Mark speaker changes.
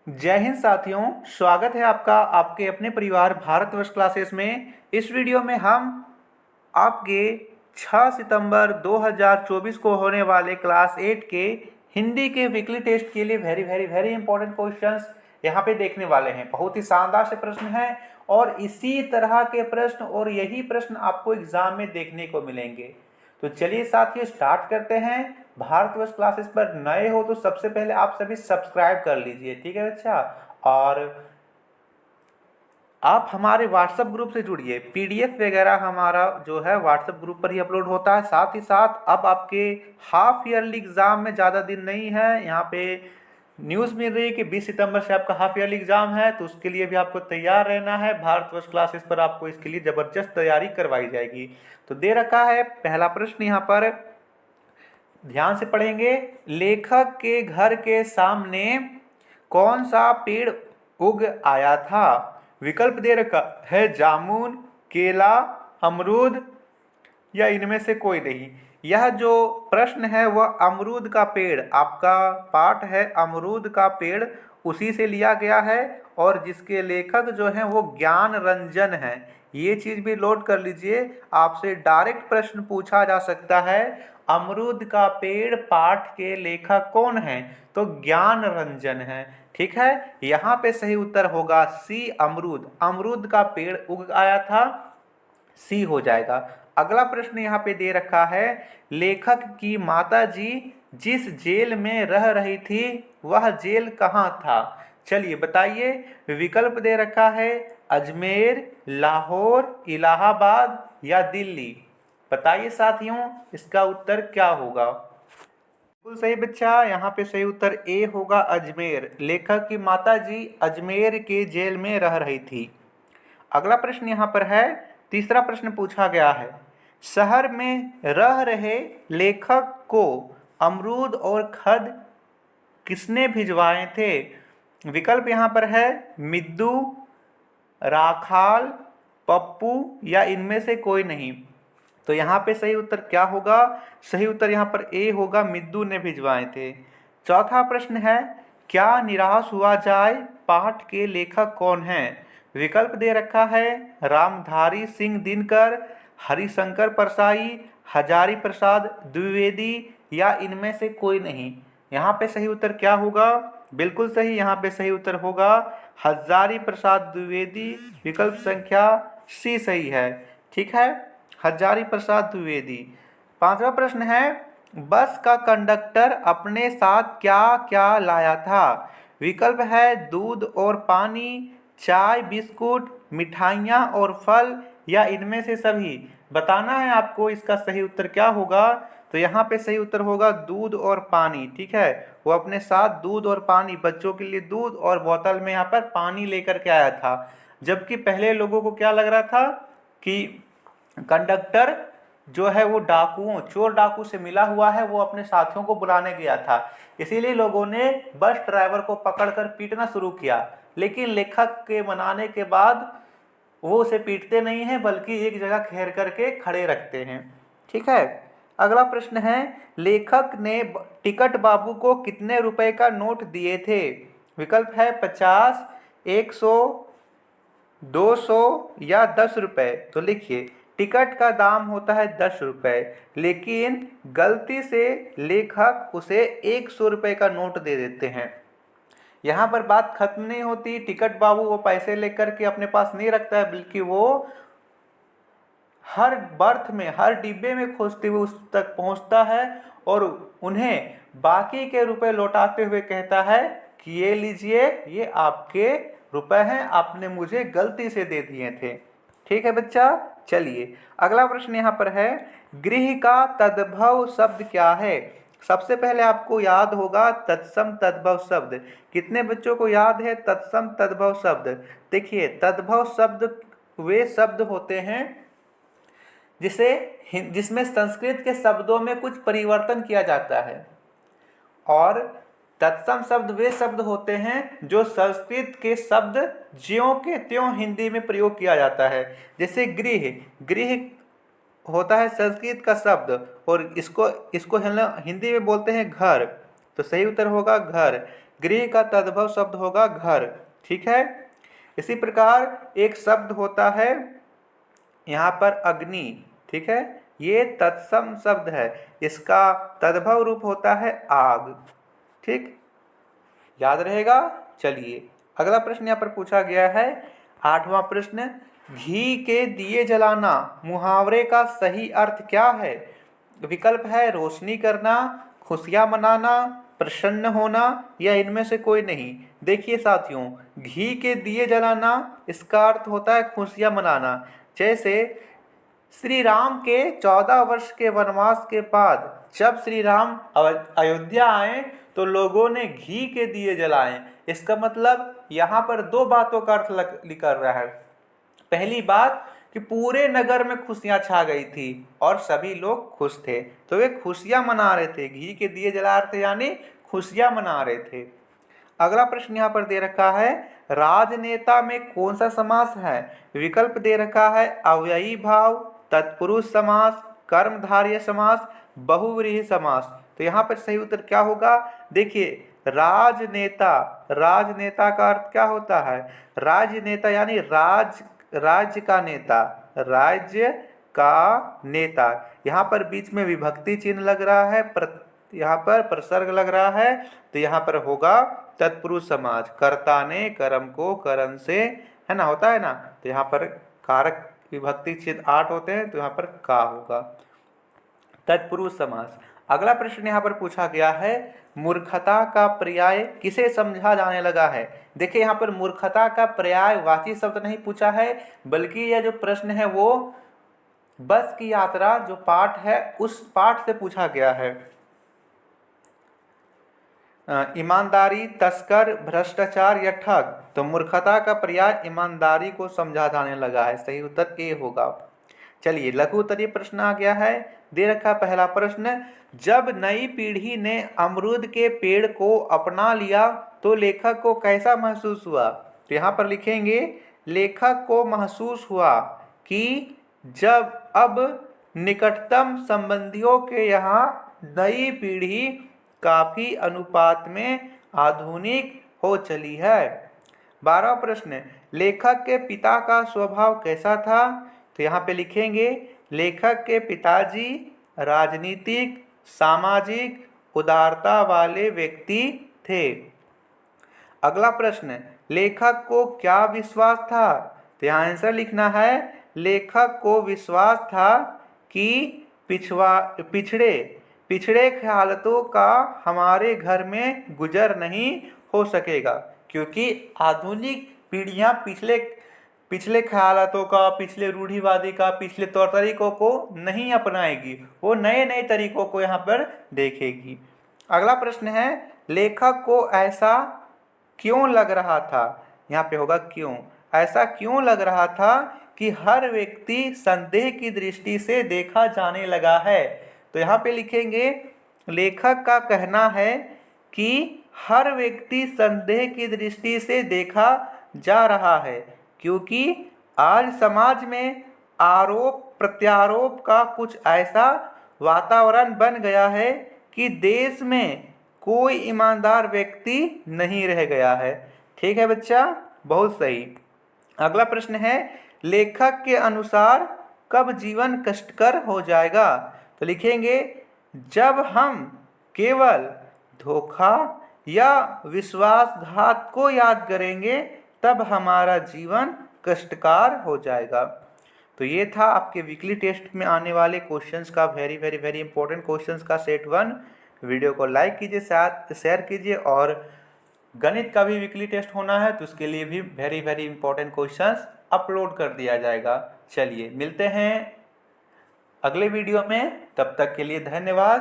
Speaker 1: जय हिंद साथियों, स्वागत है आपका आपके अपने परिवार भारतवर्ष क्लासेस में। इस वीडियो में हम आपके 6 सितंबर 2024 को होने वाले क्लास 8 के हिंदी के वीकली टेस्ट के लिए very very very important questions यहाँ पे देखने वाले हैं। बहुत ही शानदार से प्रश्न हैं और इसी तरह के प्रश्न और यही प्रश्न आपको एग्जाम में देखने को मिलेंगे। तो चलिए साथियों स्टार्ट करते हैं। भारतवर्ष क्लासेस पर नए हो तो सबसे पहले आप सभी सब्सक्राइब कर लीजिए, ठीक है बच्चा। और आप हमारे व्हाट्सएप ग्रुप से जुड़िए, पीडीएफ वगैरह हमारा जो है व्हाट्सएप ग्रुप पर ही अपलोड होता है। साथ ही साथ अब आपके हाफ ईयरली एग्ज़ाम में ज़्यादा दिन नहीं है, यहाँ पे न्यूज़ मिल रही है कि 20 सितंबर से आपका हाफ ईयरली एग्ज़ाम है, तो उसके लिए भी आपको तैयार रहना है। भारतवर्ष क्लासेस पर आपको इसके लिए ज़बरदस्त तैयारी करवाई जाएगी। तो दे रखा है पहला प्रश्न यहाँ पर, ध्यान से पढ़ेंगे। लेखक के घर के सामने कौन सा पेड़ उग आया था? विकल्प दे रखा है जामुन, केला, अमरूद या इनमें से कोई नहीं। यह जो प्रश्न है वह अमरूद का पेड़, आपका पाठ है अमरूद का पेड़, उसी से लिया गया है और जिसके लेखक जो हैं वो ज्ञान रंजन हैं। ये चीज़ भी नोट कर लीजिए, आपसे डायरेक्ट प्रश्न पूछा जा सकता है अमरूद का पेड़ पाठ के लेखक कौन हैं? तो ज्ञान रंजन है। ठीक है, यहाँ पे सही उत्तर होगा सी अमरूद। अमरूद का पेड़ उग आया था, सी हो जाएगा। अगला प्रश्न यहाँ पे दे रखा है, लेखक की माताजी जिस जेल में रह रही थी वह जेल कहाँ था? चलिए बताइए। विकल्प दे रखा है अजमेर, लाहौर, इलाहाबाद या दिल्ली। बताइए साथियों इसका उत्तर क्या होगा? बिल्कुल सही बच्चा, यहाँ पे सही उत्तर ए होगा अजमेर। लेखक की माताजी अजमेर के जेल में रह रही थी। अगला प्रश्न यहाँ पर है, तीसरा प्रश्न पूछा गया है, शहर में रह रहे लेखक को अमरूद और खद किसने भिजवाए थे? विकल्प यहाँ पर है मिद्दू, राखाल, पप्पू या इनमें से कोई नहीं। तो यहाँ पे सही उत्तर क्या होगा? सही उत्तर यहाँ पर ए होगा, मिद्दू ने भिजवाए थे। चौथा प्रश्न है, क्या निराश हुआ जाए पाठ के लेखक कौन हैं? विकल्प दे रखा है रामधारी सिंह दिनकर, हरिशंकर परसाई, हजारी प्रसाद द्विवेदी या इनमें से कोई नहीं। यहाँ पे सही उत्तर क्या होगा? बिल्कुल सही, यहाँ पे सही उत्तर होगा हजारी प्रसाद द्विवेदी। विकल्प संख्या सी सही है। ठीक है, हजारी प्रसाद द्विवेदी। पांचवा प्रश्न है, बस का कंडक्टर अपने साथ क्या क्या लाया था? विकल्प है दूध और पानी, चाय, बिस्कुट, मिठाइयाँ और फल या इनमें से सभी। बताना है आपको इसका सही उत्तर क्या होगा। तो यहाँ पे सही उत्तर होगा दूध और पानी। ठीक है, वो अपने साथ दूध और पानी, बच्चों के लिए दूध और बोतल में यहाँ पर पानी लेकर के आया था। जबकि पहले लोगों को क्या लग रहा था कि कंडक्टर जो है वो डाकुओं, चोर डाकू से मिला हुआ है, वो अपने साथियों को बुलाने गया था। इसीलिए लोगों ने बस ड्राइवर को पकड़कर पीटना शुरू किया। लेकिन लेखक के मनाने के बाद वो उसे पीटते नहीं हैं बल्कि एक जगह घेर करके खड़े रखते हैं। ठीक है, अगला प्रश्न है, लेखक ने टिकट बाबू को कितने रुपए का नोट दिए थे? विकल्प है 50, 100, 200 या 10 रुपए। तो लिखिए टिकट का दाम होता है 10 रुपए, लेकिन गलती से लेखक उसे 100 रुपए का नोट दे देते हैं। यहाँ पर बात खत्म नहीं होती। टिकट बाबू वो पैसे लेकर के अपने पास नहीं रखता है, बल्कि वो हर बर्थ में, हर डिब्बे में खोजते हुए उस तक पहुँचता है और उन्हें बाकी के रुपए लौटाते हुए कहता है कि ये लीजिए, ये आपके रुपए हैं, आपने मुझे गलती से दे दिए थे। ठीक है बच्चा, चलिए अगला प्रश्न यहाँ पर है, गृह का तद्भव शब्द क्या है? सबसे पहले आपको याद होगा तत्सम तद्भव शब्द। कितने बच्चों को याद है तत्सम तद्भव शब्द? देखिए तद्भव शब्द वे शब्द होते हैं जिसमें संस्कृत के शब्दों में कुछ परिवर्तन किया जाता है, और तत्सम शब्द वे शब्द होते हैं जो संस्कृत के शब्द ज्यों के त्यों हिंदी में प्रयोग किया जाता है। जैसे गृह, गृह होता है संस्कृत का शब्द और इसको हिंदी में बोलते हैं घर। तो सही उत्तर होगा घर। गृह का तद्भव शब्द होगा घर। ठीक है, इसी प्रकार एक शब्द होता है यहाँ पर अग्नि। ठीक है, ये तत्सम शब्द है, इसका तद्भव रूप होता है आग। ठीक, याद रहेगा। चलिए अगला प्रश्न यहाँ पर पूछा गया है, 8वां प्रश्न, घी के दिए जलाना मुहावरे का सही अर्थ क्या है? विकल्प है रोशनी करना, खुशियां मनाना, प्रसन्न होना या इनमें से कोई नहीं। देखिए साथियों, घी के दिए जलाना इसका अर्थ होता है खुशियां मनाना। जैसे श्री राम के 14 वर्ष के वनवास के बाद जब श्री राम अयोध्या आए तो लोगों ने घी के दिए जलाए। इसका मतलब यहाँ पर दो बातों का अर्थ निकल रहा है। पहली बात कि पूरे नगर में खुशियां छा गई थी और सभी लोग खुश थे, तो वे खुशियां मना रहे थे, घी के दिए जला रहे थे यानी खुशियां मना रहे थे। अगला प्रश्न यहाँ पर दे रखा है, राजनेता में कौन सा समास है? विकल्प दे रखा है अव्ययी भाव, तत्पुरुष समास, कर्मधारय समास, बहुव्रीहि समास। तो यहाँ पर सही उत्तर क्या होगा? देखिए राजनेता, राजनेता का अर्थ क्या होता है? राजनेता यानी राज्य का नेता, राज्य का नेता। यहाँ पर बीच में विभक्ति चिन्ह लग रहा है, यहाँ पर प्रसर्ग लग रहा है, तो यहाँ पर होगा तत्पुरुष समास। कर्ता ने कर्म को करण से, है ना, होता है ना, तो यहाँ पर कारक विभक्ति चिन्ह 8 होते हैं, तो यहाँ पर का होगा तत्पुरुष समास। अगला प्रश्न यहाँ पर पूछा गया है, मूर्खता का पर्याय किसे समझा जाने लगा है? देखिए यहाँ पर मूर्खता का पर्याय वाची शब्द नहीं पूछा है, बल्कि यह जो प्रश्न है वो बस की यात्रा जो पाठ है उस पाठ से पूछा गया है। ईमानदारी, तस्कर, भ्रष्टाचार या ठग। तो मूर्खता का पर्याय ईमानदारी को समझा जाने लगा है। सही उत्तर ए होगा। चलिए लघु उत्तरीय प्रश्न आ गया है, दे रखा पहला प्रश्न, जब नई पीढ़ी ने अमरूद के पेड़ को अपना लिया तो लेखक को कैसा महसूस हुआ? तो यहाँ पर लिखेंगे लेखक को महसूस हुआ कि जब अब निकटतम संबंधियों के यहाँ नई पीढ़ी काफी अनुपात में आधुनिक हो चली है। 12वां प्रश्न, लेखक के पिता का स्वभाव कैसा था? तो यहाँ पे लिखेंगे लेखक के पिताजी राजनीतिक, सामाजिक, उदारता वाले व्यक्ति थे। अगला प्रश्न, लेखक को क्या विश्वास था? तो यहाँ आंसर लिखना है लेखक को विश्वास था कि पिछड़े ख्यालों का हमारे घर में गुजर नहीं हो सकेगा, क्योंकि आधुनिक पीढ़ियाँ पिछले ख्यालों का, पिछले रूढ़िवादी का, पिछले तौर तरीकों को नहीं अपनाएगी, वो नए नए तरीकों को यहाँ पर देखेगी। अगला प्रश्न है, लेखक को ऐसा क्यों लग रहा था? यहाँ पे होगा क्यों। ऐसा क्यों लग रहा था कि हर व्यक्ति संदेह की दृष्टि से देखा जाने लगा है? तो यहाँ पे लिखेंगे लेखक का कहना है कि हर व्यक्ति संदेह की दृष्टि से देखा जा रहा है, क्योंकि आज समाज में आरोप प्रत्यारोप का कुछ ऐसा वातावरण बन गया है कि देश में कोई ईमानदार व्यक्ति नहीं रह गया है। ठीक है बच्चा, बहुत सही। अगला प्रश्न है, लेखक के अनुसार कब जीवन कष्टकर हो जाएगा? तो लिखेंगे जब हम केवल धोखा या विश्वासघात को याद करेंगे तब हमारा जीवन कष्टकार हो जाएगा। तो ये था आपके वीकली टेस्ट में आने वाले क्वेश्चंस का very very very important questions का सेट 1। वीडियो को लाइक कीजिए, साथ शेयर कीजिए, और गणित का भी वीकली टेस्ट होना है तो उसके लिए भी very very important questions upload कर दिया जाएगा। चलिए मिलते हैं अगले वीडियो में, तब तक के लिए धन्यवाद।